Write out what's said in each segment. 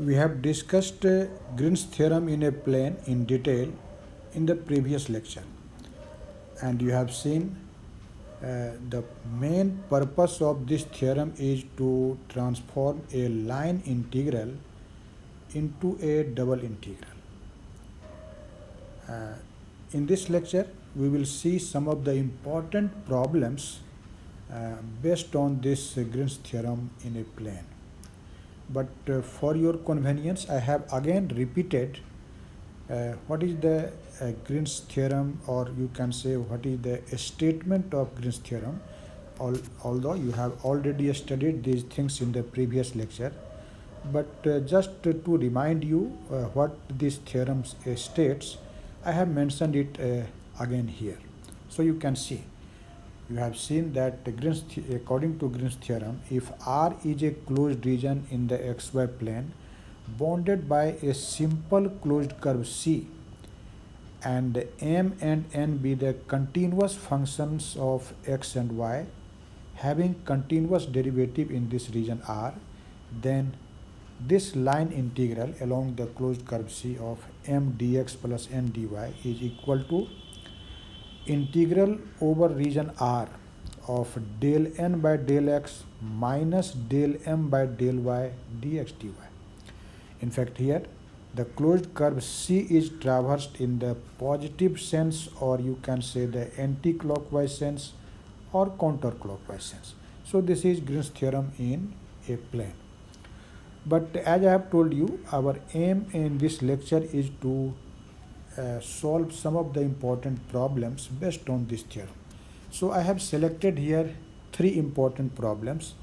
We have discussed Green's theorem in a plane in detail in the previous lecture, and you have seen the main purpose of this theorem is to transform a line integral into a double integral. Uh, in this lecture, we will see some of the important problems based on this Green's theorem in a plane. But for your convenience, I have again repeated what is the Green's theorem, or you can say what is the statement of Green's theorem, although you have already studied these things in the previous lecture. But just to remind you what this theorem states, I have mentioned it again here. So you can see, you have seen that according to Green's theorem, if R is a closed region in the xy plane bounded by a simple closed curve C, and m and n be the continuous functions of x and y having continuous derivative in this region R, then this line integral along the closed curve C of m dx plus n dy is equal to integral over region R of del n by del x minus del m by del y dx dy. In fact, here the closed curve C is traversed in the positive sense, or you can say the anti-clockwise sense or counterclockwise sense. So this is Green's theorem in a plane. But as I have told you, our aim in this lecture is to solve some of the important problems based on this theorem. So I have selected here three important problems,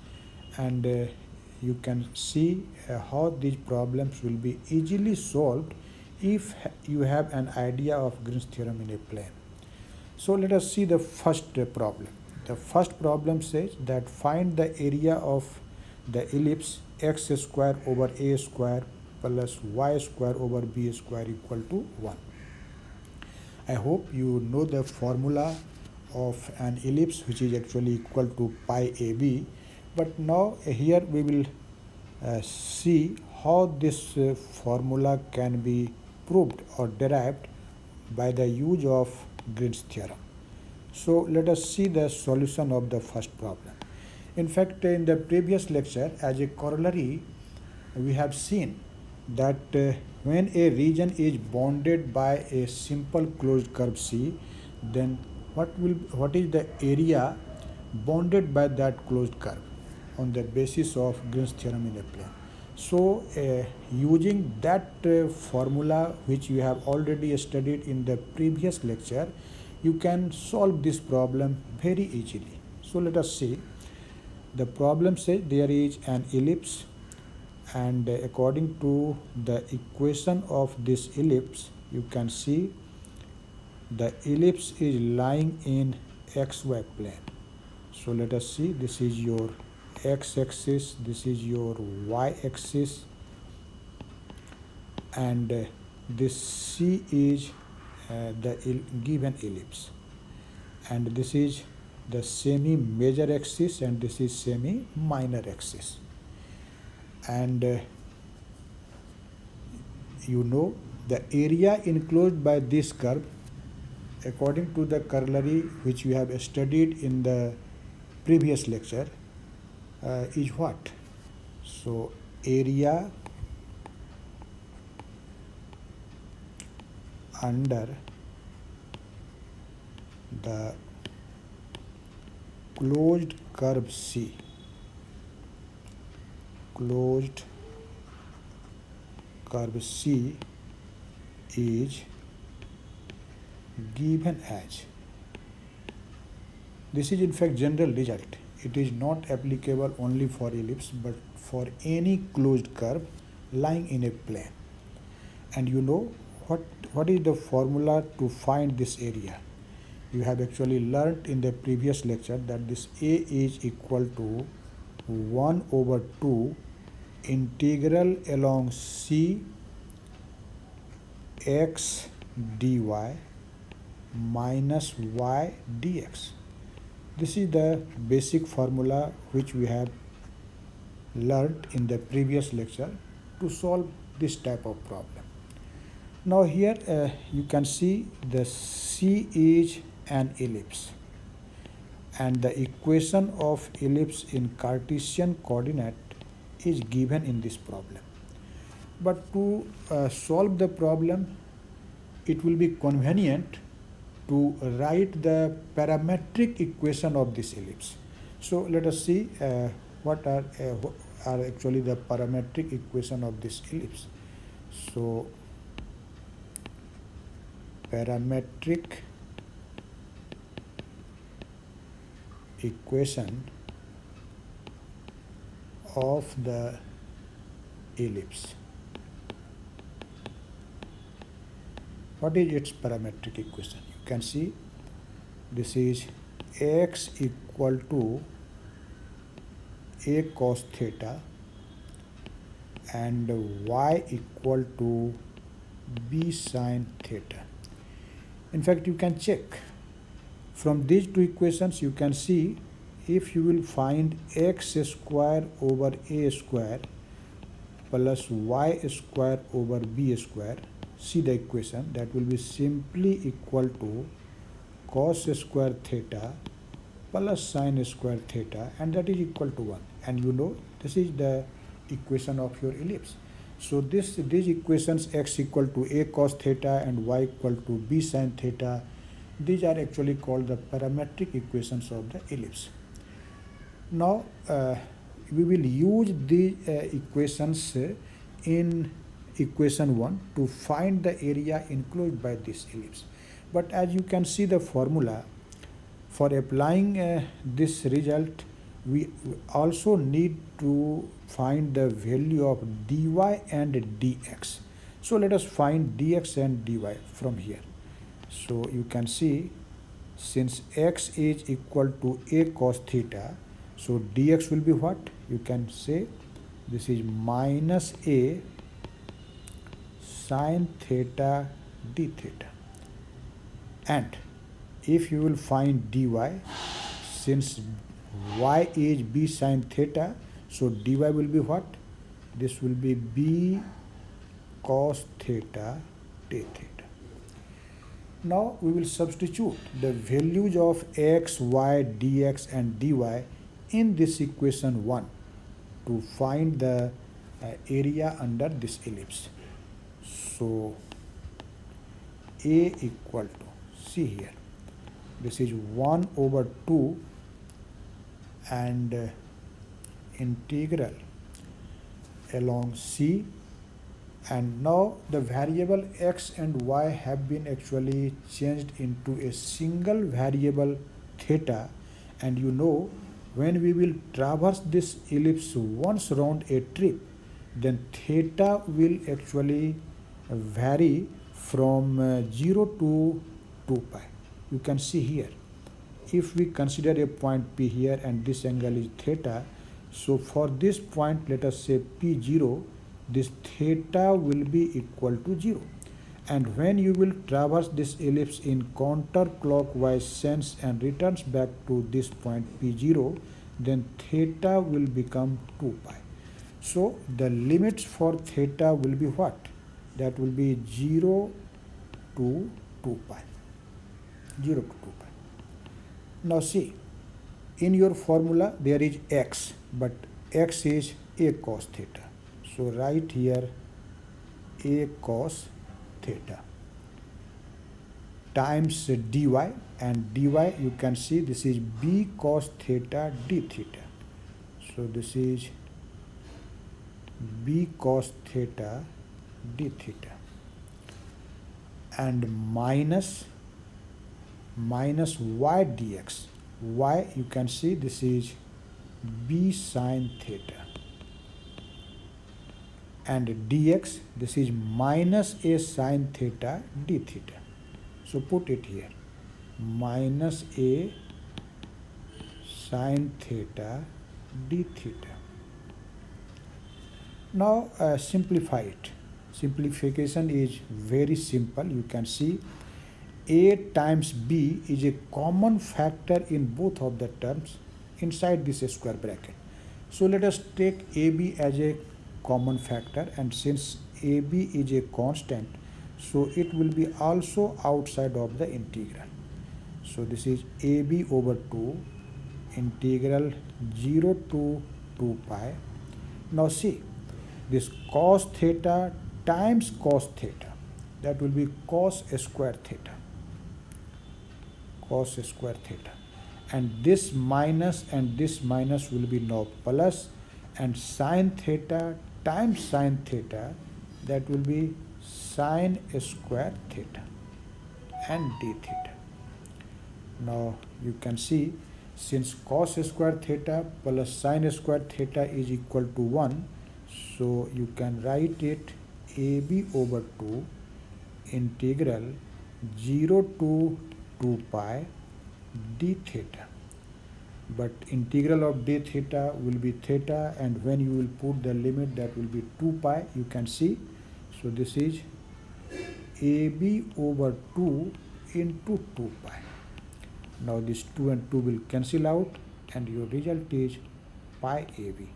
and you can see how these problems will be easily solved if you have an idea of Green's theorem in a plane. So let us see the first problem. The first problem says that find the area of the ellipse x square over a square plus y square over b square equal to 1. I hope you know the formula of an ellipse, which is actually equal to pi ab. But now here we will see how this formula can be proved or derived by the use of Green's theorem. So let us see the solution of the first problem. In fact, in the previous lecture, as a corollary, we have seen that when a region is bounded by a simple closed curve C, then what is the area bounded by that closed curve on the basis of Green's theorem in a plane. So using that formula which you have already studied in the previous lecture, you can solve this problem very easily. So let us see. The problem says there is an ellipse, and according to the equation of this ellipse, you can see the ellipse is lying in xy plane. So let us see, this is your x-axis, this is your y-axis, and this C is the given ellipse, and this is the semi-major axis, and this is semi-minor axis. And you know the area enclosed by this curve, according to the corollary which we have studied in the previous lecture, is what? So area under the closed curve C, closed curve C is given as, this is in fact general result. It is not applicable only for ellipse but for any closed curve lying in a plane. And you know what is the formula to find this area? You have actually learnt in the previous lecture that this A is equal to 1 over 2 integral along C x dy minus y dx. This is the basic formula which we have learnt in the previous lecture, to solve this type of problem. Now here you can see the C is an ellipse, and the equation of ellipse in Cartesian coordinate is given in this problem. But to solve the problem, it will be convenient to write the parametric equation of this ellipse. So let us see what are actually the parametric equation of this ellipse. So parametric equation of the ellipse. What is its parametric equation? You can see this is x equal to a cos theta and y equal to b sin theta. In fact, you can check from these two equations. You can see if you will find x square over a square plus y square over b square, see the equation, that will be simply equal to cos square theta plus sin square theta, and that is equal to 1. And you know this is the equation of your ellipse. So these equations, x equal to a cos theta and y equal to b sin theta, these are actually called the parametric equations of the ellipse. Now we will use the equations in equation 1 to find the area enclosed by this ellipse. But as you can see the formula, for applying this result, we also need to find the value of dy and dx. So let us find dx and dy from here. So you can see, since x is equal to a cos theta, so dx will be what? You can say this is minus a sin theta d theta. And if you will find dy, since y is b sin theta, so dy will be what? This will be b cos theta d theta. Now we will substitute the values of x, y, dx and dy in this equation 1 to find the area under this ellipse. So a equal to, see here, this is 1 over 2 and integral along C, and now the variable x and y have been actually changed into a single variable theta, and you know when we will traverse this ellipse once round a trip, then theta will actually vary from 0 to 2 pi. You can see here, if we consider a point P here and this angle is theta, so for this point, let us say P0, this theta will be equal to 0. And when you will traverse this ellipse in counterclockwise sense and returns back to this point P0, then theta will become 2 pi. So the limits for theta will be what? That will be 0 to 2 pi. 0 to 2 pi. Now see, in your formula there is x, but x is a cos theta. So write here a cos theta times dy, and dy you can see this is b cos theta d theta. So this is b cos theta d theta, and minus y dx. Y you can see this is b sin theta, and dx this is minus a sin theta d theta. So put it here, minus a sin theta d theta. Now simplify it. Simplification is very simple. You can see a times b is a common factor in both of the terms inside this square bracket. So let us take ab as a common factor, and since AB is a constant, so it will be also outside of the integral. So this is AB over 2 integral 0 to 2 pi. Now see, this cos theta times cos theta, that will be cos square theta, cos square theta, and this minus will be now plus, and sin theta times sin theta, that will be sin square theta and d theta. Now you can see, since cos square theta plus sin square theta is equal to 1, so you can write it AB over 2 integral 0 to 2 pi d theta. But integral of d theta will be theta, and when you will put the limit, that will be 2 pi, you can see. So this is AB over 2 into 2 pi. Now this 2 and 2 will cancel out, and your result is pi AB.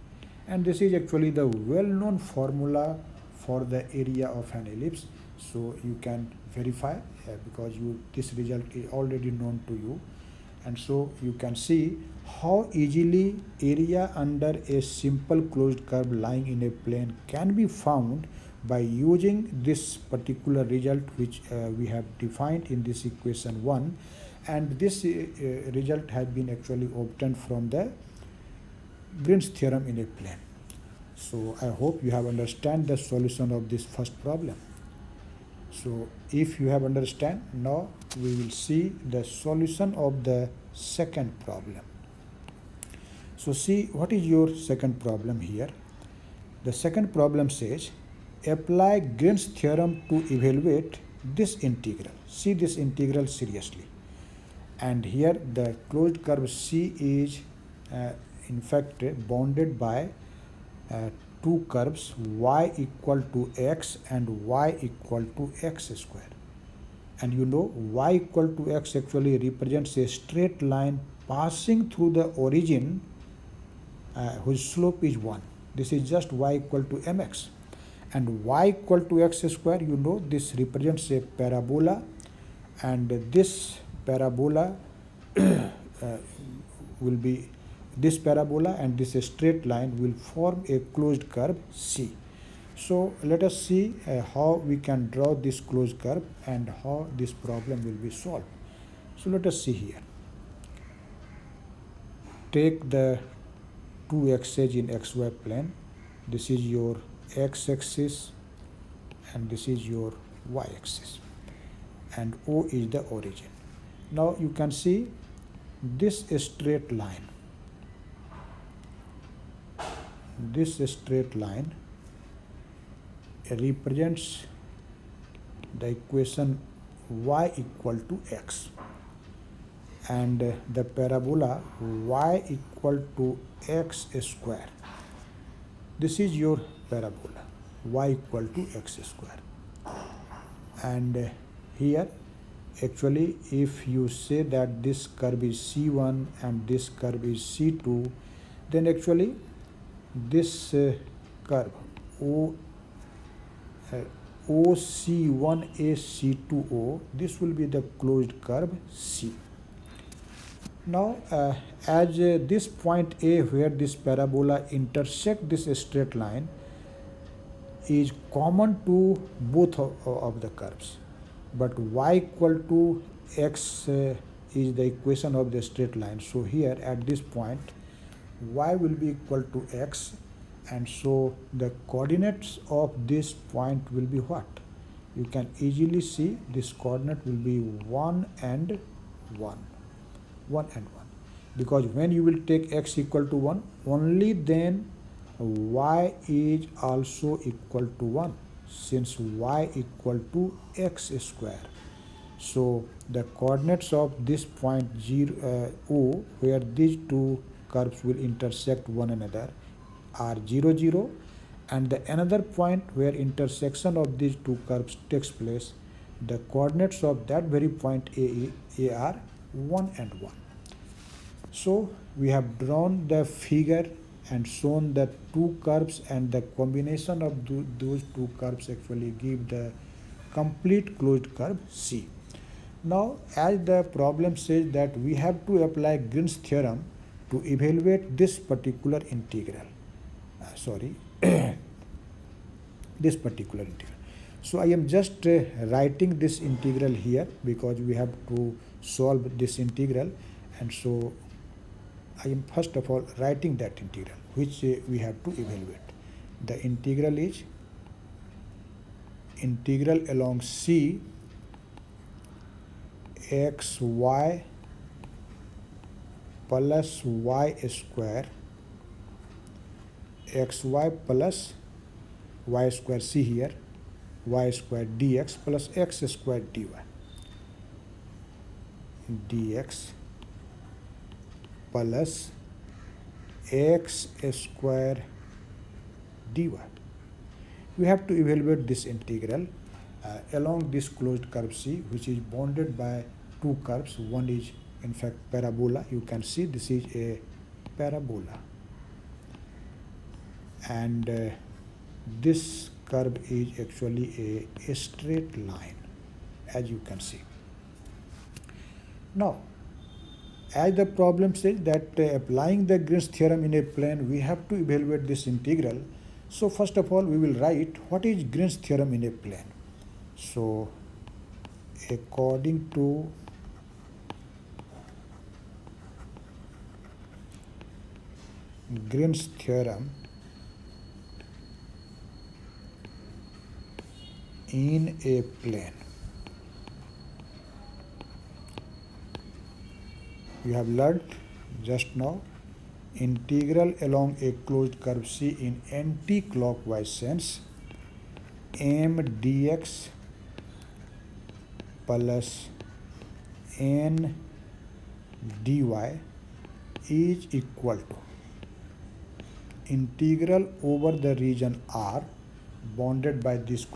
And this is actually the well-known formula for the area of an ellipse. So you can verify because this result is already known to you. And so you can see how easily area under a simple closed curve lying in a plane can be found by using this particular result which we have defined in this equation 1, and this result has been actually obtained from the Green's theorem in a plane. So I hope you have understand the solution of this first problem. So if you have understand, now we will see the solution of the second problem. So see, what is your second problem here? The second problem says, apply Green's theorem to evaluate this integral. See this integral seriously. And here the closed curve C is in fact bounded by two curves, y equal to x and y equal to x square. And you know, y equal to x actually represents a straight line passing through the origin whose slope is 1. This is just y equal to mx. And y equal to x square, you know, this represents a parabola, and this parabola will be this parabola, and this straight line will form a closed curve C. So let us see how we can draw this closed curve and how this problem will be solved. So let us see here. Take the two axes in xy plane. This is your x-axis and this is your y-axis, and O is the origin. Now you can see this straight line. This straight line represents the equation y equal to x, and the parabola y equal to x square. This is your parabola y equal to x square. And here actually if you say that this curve is C1 and this curve is C2, then actually this curve OC1AC2O, this will be the closed curve C. Now as this point A where this parabola intersect this straight line is common to both of the curves, but y equal to x is the equation of the straight line. So here at this point y will be equal to x, and so the coordinates of this point will be what? You can easily see this coordinate will be 1 and 1, 1 and 1, because when you will take x equal to 1, only then y is also equal to 1, since y equal to x square. So the coordinates of this point O where these two curves will intersect one another are 0, 0, and the another point where intersection of these two curves takes place, the coordinates of that very point A are 1 and 1. So we have drawn the figure and shown the two curves, and the combination of those two curves actually give the complete closed curve C. Now, as the problem says that we have to apply Green's theorem to evaluate this particular integral. This particular integral. So I am just writing this integral here because we have to solve this integral, and so I am first of all writing that integral which we have to evaluate. The integral is integral along C xy plus y square xy plus y square, C here, y square dx plus x square dy dx plus x square dy. We have to evaluate this integral along this closed curve C, which is bounded by two curves. One is in fact parabola. You can see this is a parabola, and this curve is actually a straight line, as you can see. Now, as the problem says that applying the Green's theorem in a plane, we have to evaluate this integral. So first of all, we will write what is Green's theorem in a plane. So according to Green's theorem in a plane, you have learned just now integral along a closed curve C in anti-clockwise sense, m dx plus n dy is equal to integral over the region R bounded by this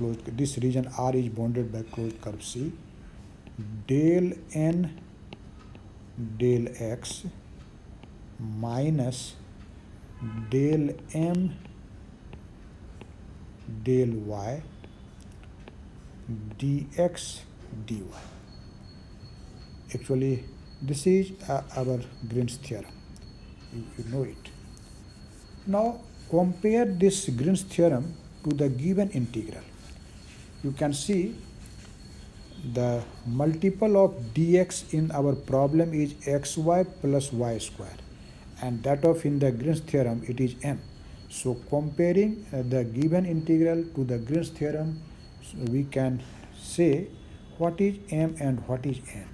region R is bounded by closed curve C, del n del x minus del m del y dx dy. Actually, this is our Green's theorem. You know it. Now, compare this Green's theorem to the given integral. You can see the multiple of dx in our problem is xy plus y square, and that of in the Green's theorem it is m. So comparing the given integral to the Green's theorem, we can say what is m and what is n.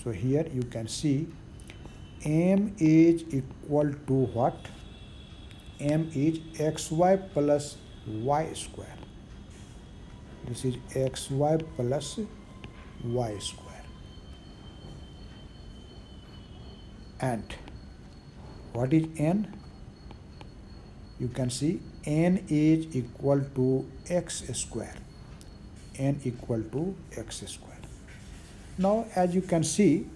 So here you can see m is equal to what? M is xy plus y square. This is xy plus y square. And what is n? You can see n is equal to x square. N equal to x square. Now, as you can see,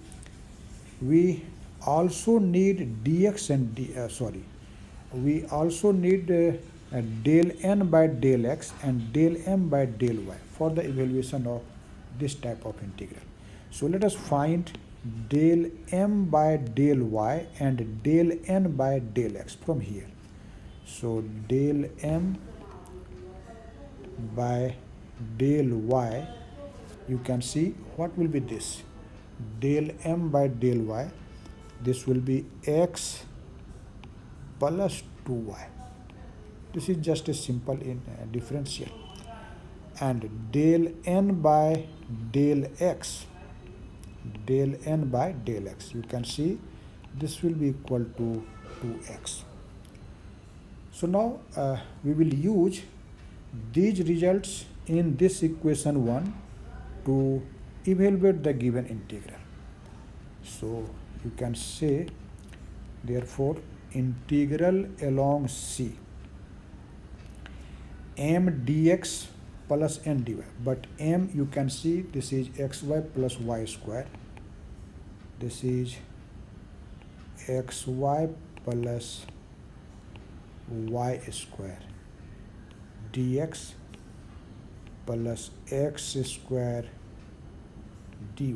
we also need dx and we also need del n by del x and del m by del y for the evaluation of this type of integral. So let us find del m by del y and del n by del x from here. So del m by del y, you can see what will be this. Del m by del y, this will be x plus 2y. This is just a simple differential. And del n by del x, del n by del x, you can see this will be equal to 2x. So now we will use these results in this equation 1 to evaluate the given integral. So you can say, therefore, integral along C m dx plus n dy, but m you can see this is xy plus y square, this is xy plus y square dx plus x square dy,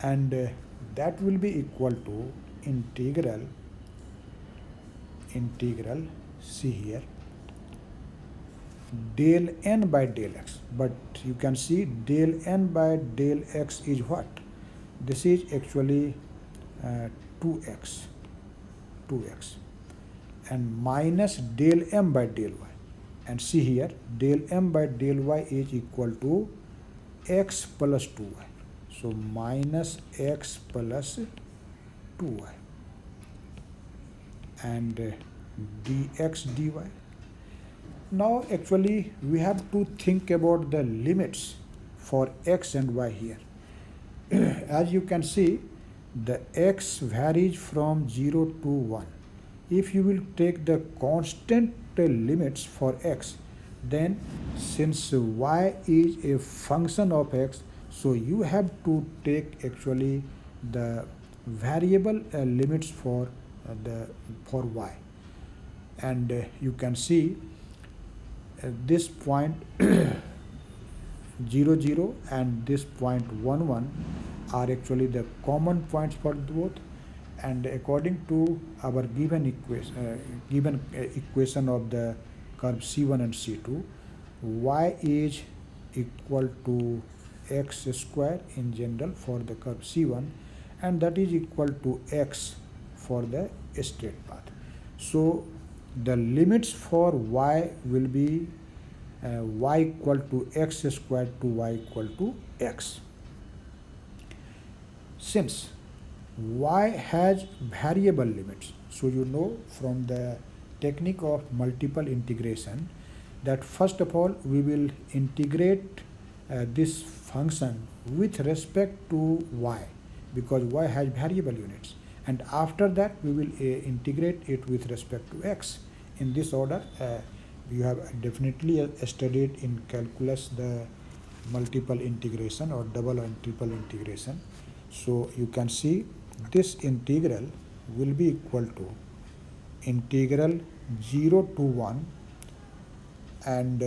and that will be equal to integral see here del n by del x, but you can see del n by del x is what? This is actually 2x and minus del m by del y, and see here del m by del y is equal to x plus 2y, so minus x plus 2y, and dx dy. Now actually we have to think about the limits for x and y here. As you can see, the x varies from 0 to 1. If you will take the constant limits for x, then since y is a function of x, so you have to take actually the variable limits for y, and you can see this point 0 0 and this point 1 1 are actually the common points for both, and according to our given equation of the curve C1 and C2, y is equal to x square in general for the curve C1, and that is equal to x for the straight path. So the limits for y will be y equal to x square to y equal to x. Since y has variable limits, so you know from the technique of multiple integration that first of all we will integrate this function with respect to y, because y has variable units, and after that we will integrate it with respect to x. In this order, you have definitely studied in calculus the multiple integration or double and triple integration. So you can see this integral will be equal to integral 0 to 1, and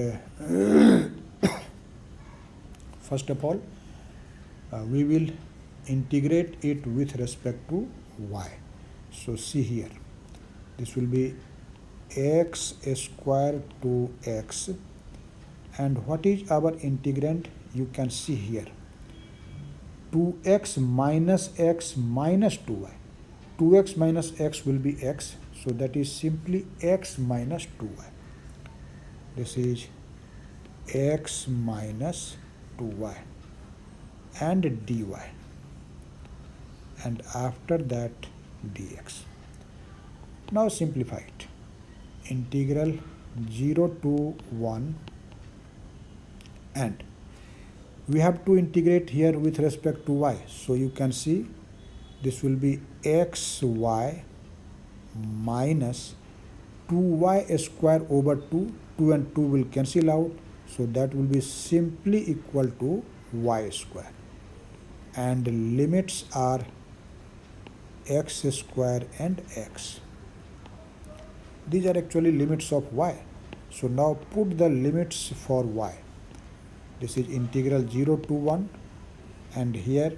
first of all we will integrate it with respect to y. So see here, this will be x square to x, and what is our integrand? You can see here 2x minus x minus 2y. 2x minus x will be x, so that is simply x minus 2y. This is x minus 2y and dy, and after that dx. Now simplify it. Integral 0 to 1, and we have to integrate here with respect to y. So you can see this will be xy minus 2y square over 2. 2 and 2 will cancel out, so that will be simply equal to y square, and the limits are x square and x. These are actually limits of y. So now put the limits for y. This is integral 0 to 1, and here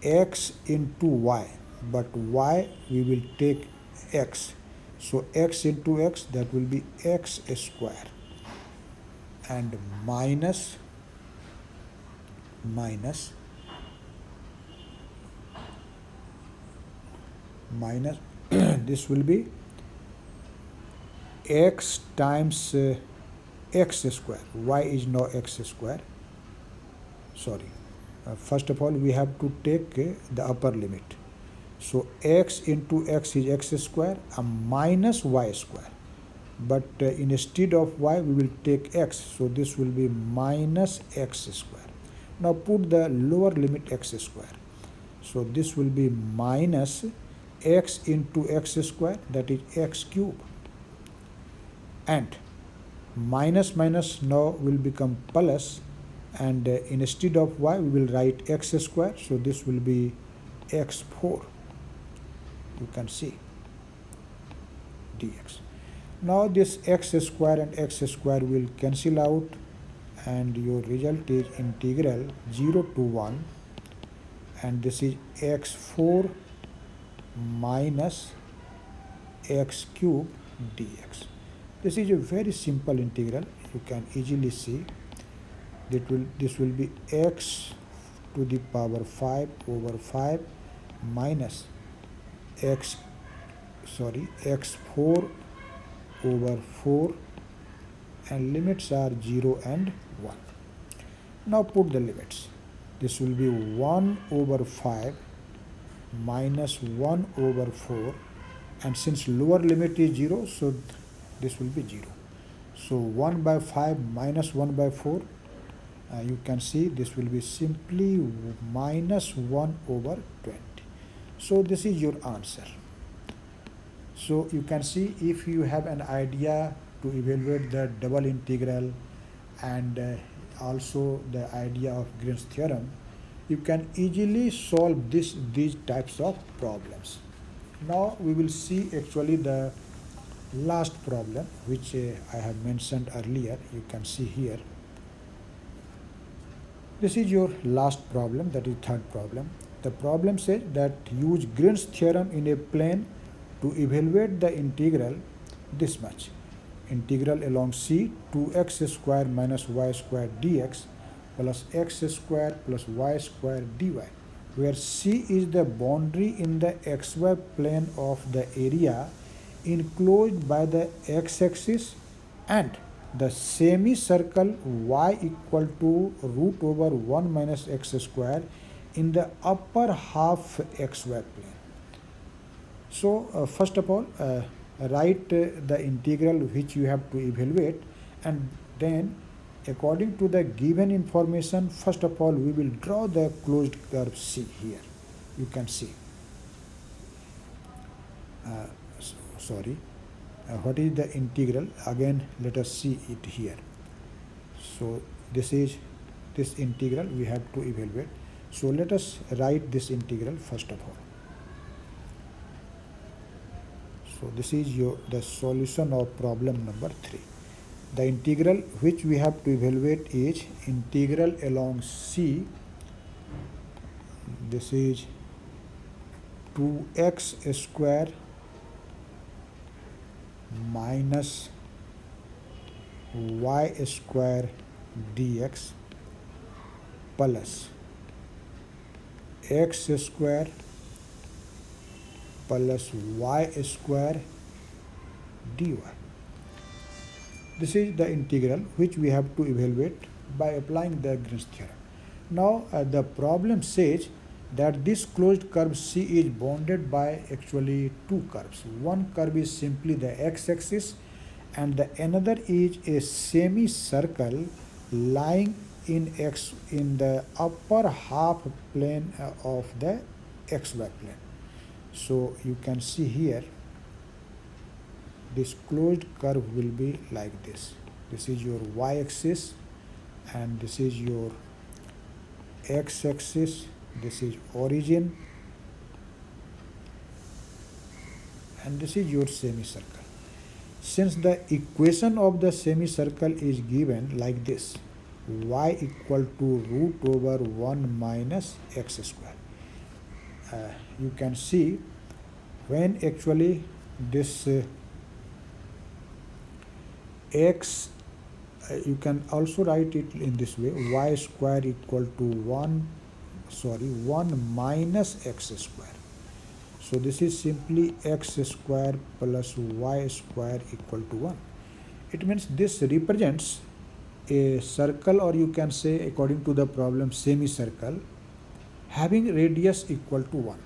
x into y, but y we will take x. So x into x, that will be x square, and minus this will be x times x square. Y is now x square. Sorry. First of all, we have to take the upper limit. So x into x is x square and minus y square. But instead of y, we will take x. So this will be minus x square. Now put the lower limit x square. So this will be minus x into x square, that is x cube. And minus minus now will become plus, and instead of y we will write x square, so this will be x4. You can see dx. Now this x square and x square will cancel out, and your result is integral 0 to 1, and this is x4 minus x cube dx. This is a very simple integral. You can easily see this will be x to the power 5 over 5 minus x4 over 4, and limits are 0 and 1. Now put the limits. This will be 1 over 5 minus 1 over 4, and since lower limit is 0, so this will be 0. So 1 by 5 minus 1 by 4, you can see this will be simply minus 1 over 20. So this is your answer. So you can see, if you have an idea to evaluate the double integral and also the idea of Green's theorem, you can easily solve these types of problems. Now we will see actually the last problem, which I have mentioned earlier. You can see here. This is your last problem, that is third problem. The problem says that use Green's theorem in a plane to evaluate the integral this much. Integral along C 2x square minus y square dx plus x square plus y square dy, where C is the boundary in the xy plane of the area enclosed by the x-axis, and the semicircle y equal to root over 1 minus x square in the upper half xy plane. So first of all, write the integral which you have to evaluate, and then according to the given information, first of all we will draw the closed curve C here. You can see. What is the integral? Again, let us see it here. So this is this integral we have to evaluate. So let us write this integral first of all. So this is the solution of problem number 3. The integral which we have to evaluate is integral along C. This is 2x square minus y square dx plus x square plus y square dy. This is the integral which we have to evaluate by applying the Green's theorem. Now the problem says that this closed curve C is bounded by actually two curves. One curve is simply the x-axis, and the another is a semicircle lying in the upper half plane of the xy plane. So you can see here, this closed curve will be like this. This is your y-axis, and this is your x-axis. This is origin, and this is your semicircle. Since the equation of the semicircle is given like this, y equal to root over 1 minus x square, you can see when actually this x, you can also write it in this way, y square equal to 1 minus x square. So this is simply x square plus y square equal to 1. It means this represents a circle, or you can say according to the problem semicircle, having radius equal to 1.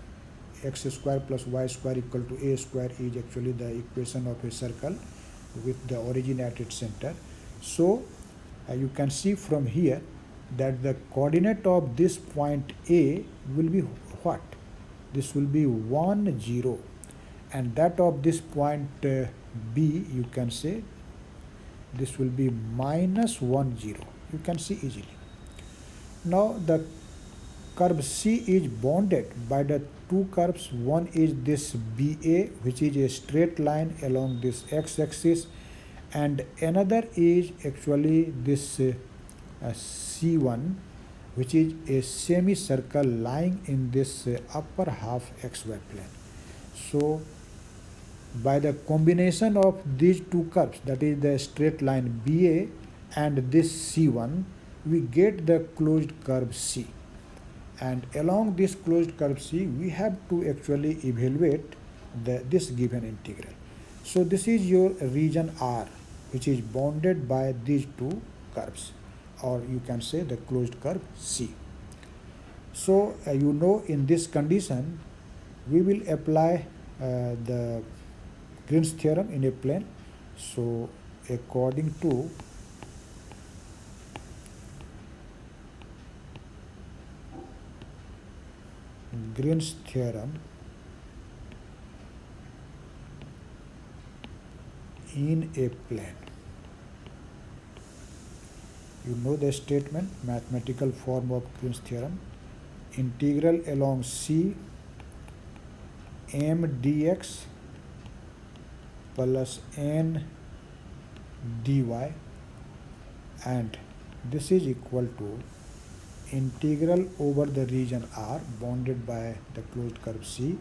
X square plus y square equal to a square is actually the equation of a circle with the origin at its center. So you can see from here that the coordinate of this point A will be what? This will be 1, 0, and that of this point B, you can say this will be minus 1, 0. You can see easily. Now the curve C is bounded by the two curves. One is this BA, which is a straight line along this x-axis, and another is actually this C1, which is a semicircle lying in this upper half xy plane. So by the combination of these two curves, that is the straight line BA and this C1, we get the closed curve C. And along this closed curve C, we have to actually evaluate this given integral. So this is your region R, which is bounded by these two curves, or you can say the closed curve C. So you know, in this condition we will apply the Green's theorem in a plane. So according to Green's theorem in a plane, you know the statement, mathematical form of Green's theorem: integral along C m dx plus n dy, and this is equal to integral over the region R bounded by the closed curve C,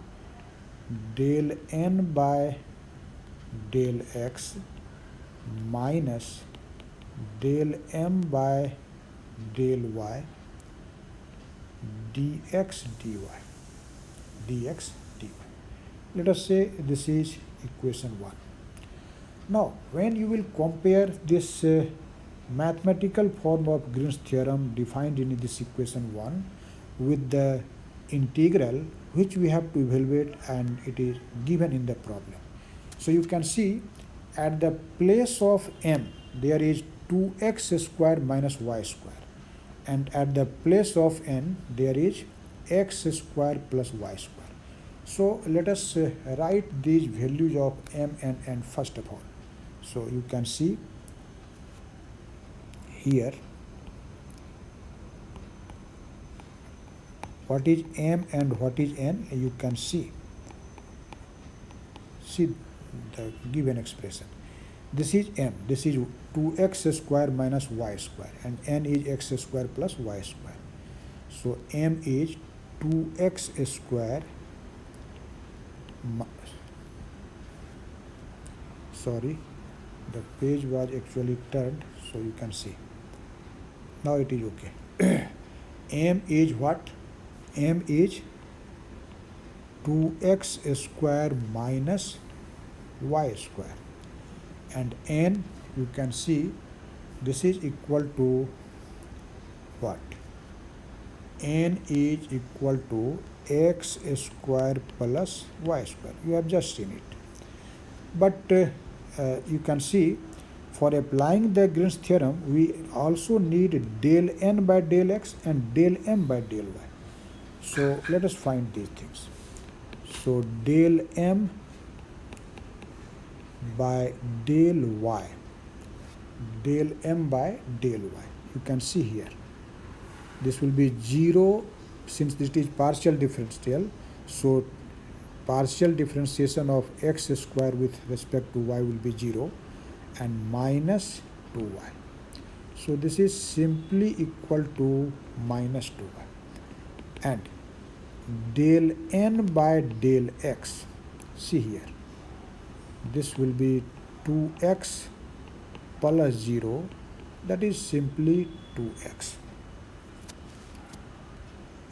del n by del x minus del m by del y dx dy. Let us say this is equation 1. Now when you will compare this mathematical form of Green's theorem defined in this equation 1 with the integral which we have to evaluate, and it is given in the problem. So you can see at the place of m there is 2x square minus y square, and at the place of n there is x square plus y square. So let us write these values of m and n first of all. So you can see here what is m and what is n. You can see the given expression. This is m, this is 2x square minus y square, and n is x square plus y square. So m is 2x square, sorry, the page was actually turned, so you can see. Now it is okay. m is what? M is 2x square minus y square, and n, you can see this is equal to what? N is equal to x square plus y square. You have just seen it. But you can see, for applying the Green's theorem, we also need del n by del x and del m by del y. So let us find these things. So del m by del y, del m by del y. You can see here, this will be 0 since this is partial differential. So partial differentiation of x square with respect to y will be 0, and minus 2y. So this is simply equal to minus 2y. And del n by del x, see here, this will be 2x plus 0, that is simply 2x.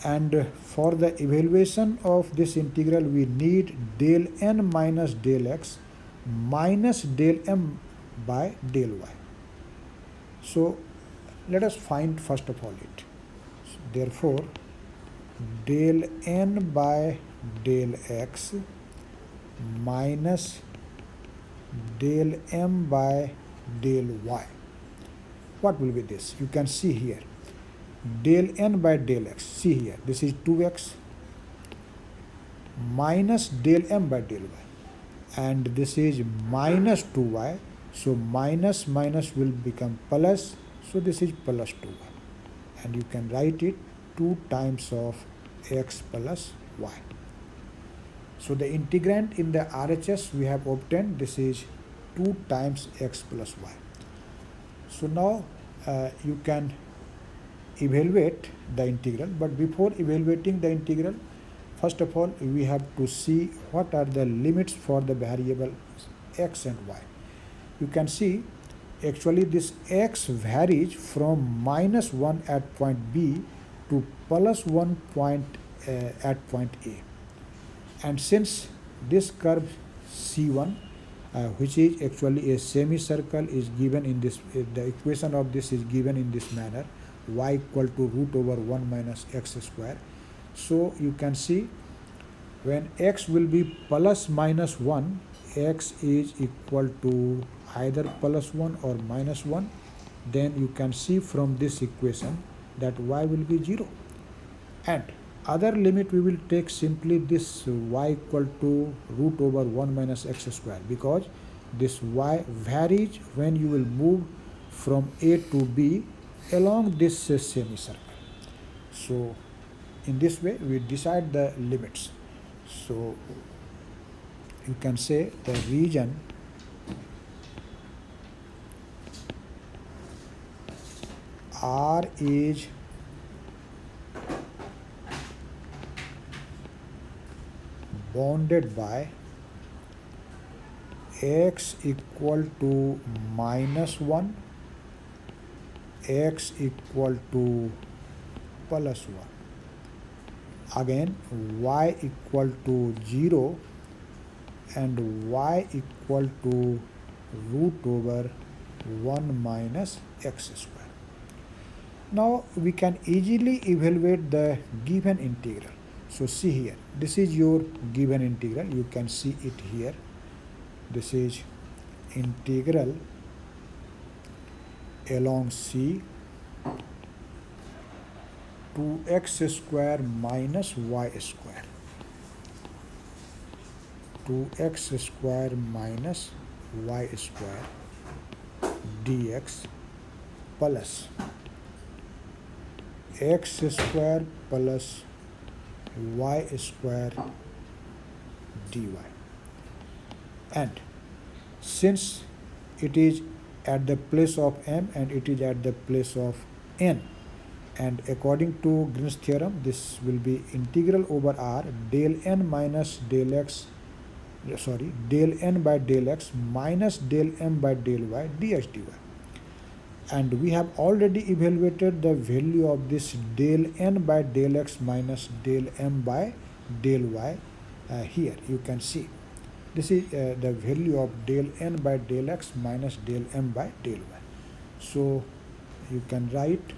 And for the evaluation of this integral, we need del n minus del x minus del m by del y. So let us find first of all it. So therefore, del n by del x minus del m by del y. What will be this? You can see here, del n by del x, see here, this is 2x minus del m by del y, and this is minus 2y, so minus minus will become plus, so this is plus 2y, and you can write it 2 times of x plus y. So the integrand in the RHS we have obtained, this is 2 times x plus y. So now you can evaluate the integral, but before evaluating the integral, first of all we have to see what are the limits for the variable x and y. You can see actually this x varies from minus 1 at point B to plus 1 point at point A. And since this curve C1, which is actually a semicircle, is given in this, the equation of this is given in this manner, y equal to root over 1 minus x square. So you can see when x will be plus minus 1, x is equal to either plus 1 or minus 1, then you can see from this equation that y will be 0. And other limit we will take simply this y equal to root over 1 minus x square, because this y varies when you will move from A to B along this semicircle. So in this way we decide the limits. So you can say the region R is bounded by x equal to minus 1, x equal to plus 1. Again y equal to 0 and y equal to root over 1 minus x square. Now we can easily evaluate the given integral. So see here, this is your given integral, you can see it here. This is integral along C 2x square minus y square, 2x square minus y square dx plus x square plus y square dy. And since it is at the place of m and it is at the place of n, and according to Green's theorem this will be integral over r del n minus del x, del n by del x minus del m by del y dx dy. And we have already evaluated the value of this del n by del x minus del m by del y. Here you can see this is the value of del n by del x minus del m by del y. So you can write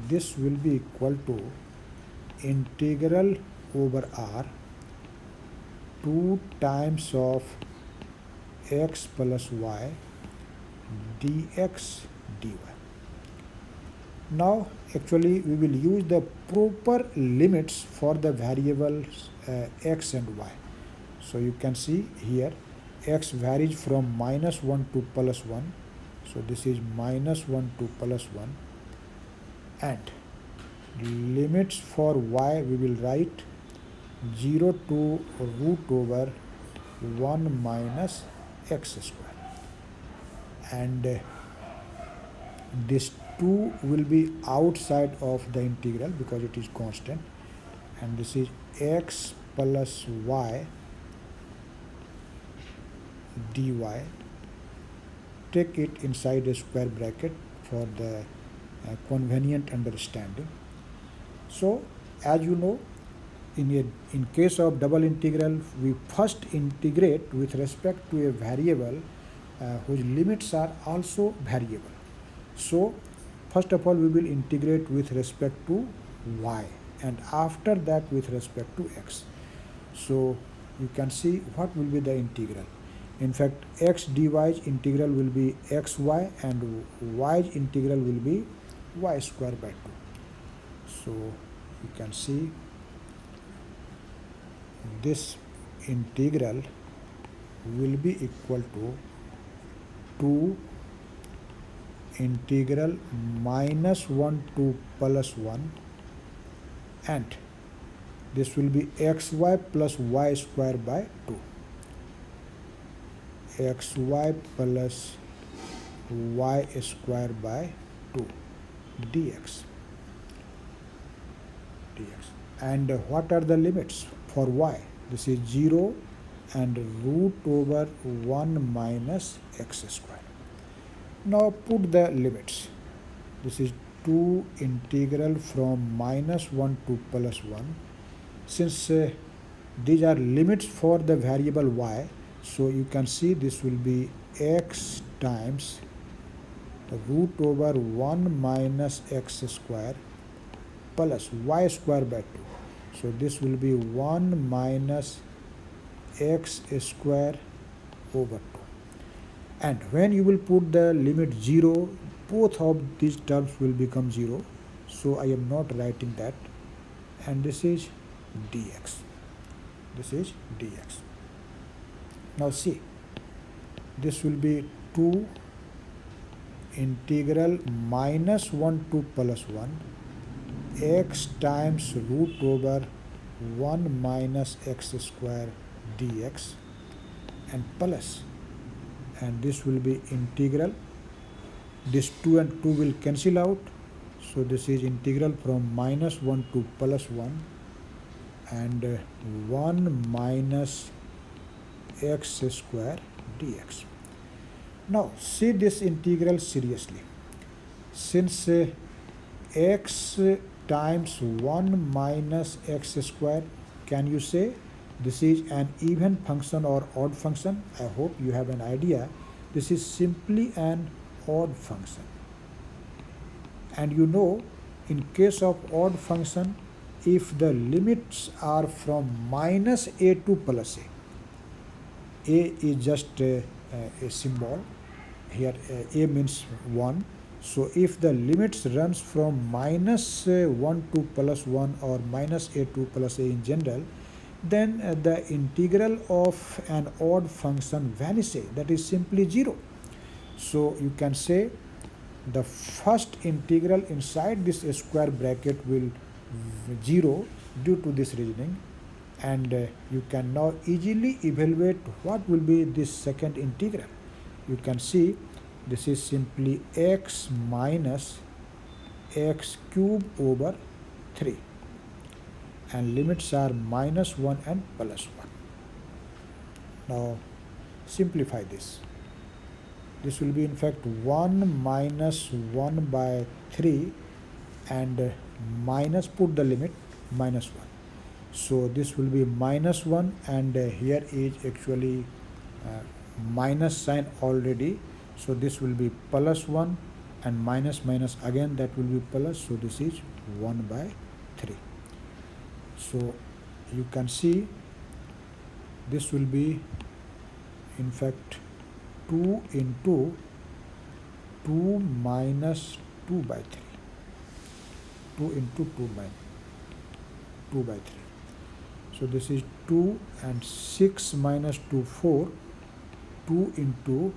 this will be equal to integral over r 2 times of x plus y dx dy. Now actually we will use the proper limits for the variables x and y. So you can see here x varies from minus 1 to plus 1. So this is minus 1 to plus 1. And limits for y we will write 0 to root over 1 minus x square. And this 2 will be outside of the integral because it is constant, and this is x plus y dy. Take it inside a square bracket for the convenient understanding. So as you know, in case of double integral, we first integrate with respect to a variable whose limits are also variable. So first of all we will integrate with respect to y, and after that with respect to x. So you can see what will be the integral. In fact, x dy's integral will be xy and y's integral will be y square by 2. So you can see this integral will be equal to 2 integral minus 1 to plus 1 and this will be xy plus y square by 2. Xy plus y square by 2 dx. And what are the limits for y? This is 0 and root over 1 minus x square. Now put the limits. This is 2 integral from minus 1 to plus 1. Since these are limits for the variable y, so you can see this will be x times root over 1 minus x square plus y square by 2. So this will be 1 minus x square over 2. And when you will put the limit 0, both of these terms will become 0. So I am not writing that. And this is dx. This is dx. Now see, this will be 2 integral minus 1 to plus 1 x times root over 1 minus x square dx and plus, and this will be integral, this 2 and 2 will cancel out, so this is integral from minus 1 to plus 1 and 1 minus x square dx. Now see this integral seriously. Since x times 1 minus x square, can you say this is an even function or odd function? I hope you have an idea. This is simply an odd function. And you know, in case of odd function, if the limits are from minus a to plus a is just a symbol. Here a means 1. So if the limits runs from minus 1 to plus 1 or minus a to plus a in general, then the integral of an odd function vanishes. That is simply 0. So you can say the first integral inside this square bracket will 0 due to this reasoning, and you can now easily evaluate what will be this second integral. You can see this is simply x minus x cube over 3, and limits are minus 1 and plus 1. Now simplify this. This will be in fact 1 minus 1 by 3 and minus, put the limit, minus 1. So this will be minus 1 and here is actually minus sign already. So this will be plus 1 and minus minus again, that will be plus. So this is 1 by 3. So you can see this will be in fact 2 into 2 minus 2 by 3. 2 into 2 by 3. So this is 2 and 6 minus 2, 4. 2 into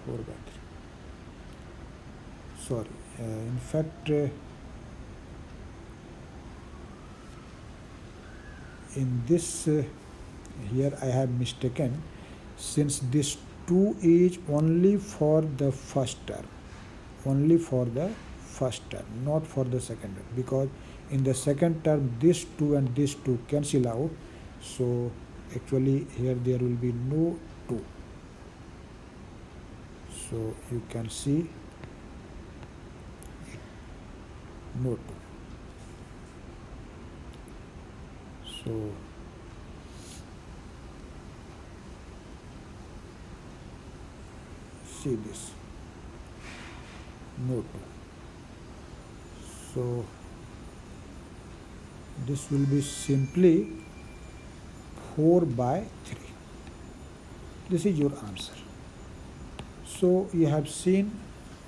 4 by 3. Sorry, in fact in this here I have mistaken, since this 2 is only for the first term, only for the first term, not for the second term, because in the second term this 2 and this 2 cancel out, so actually here there will be no 2. So you can see no 2. So see this, no 2. So this will be simply 4 by 3. This is your answer. So you have seen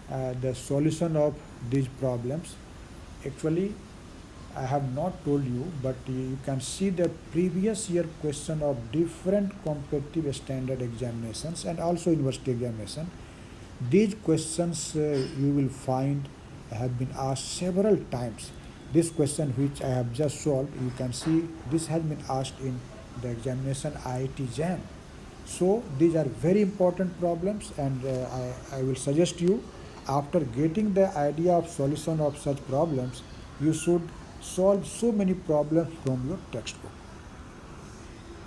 the solution of these problems. Actually, I have not told you, but you can see the previous year question of different competitive standard examinations and also university examination. These questions you will find have been asked several times. This question which I have just solved, you can see this has been asked in the examination IIT JAM. So these are very important problems, and I will suggest you, after getting the idea of solution of such problems, you should solve so many problems from your textbook.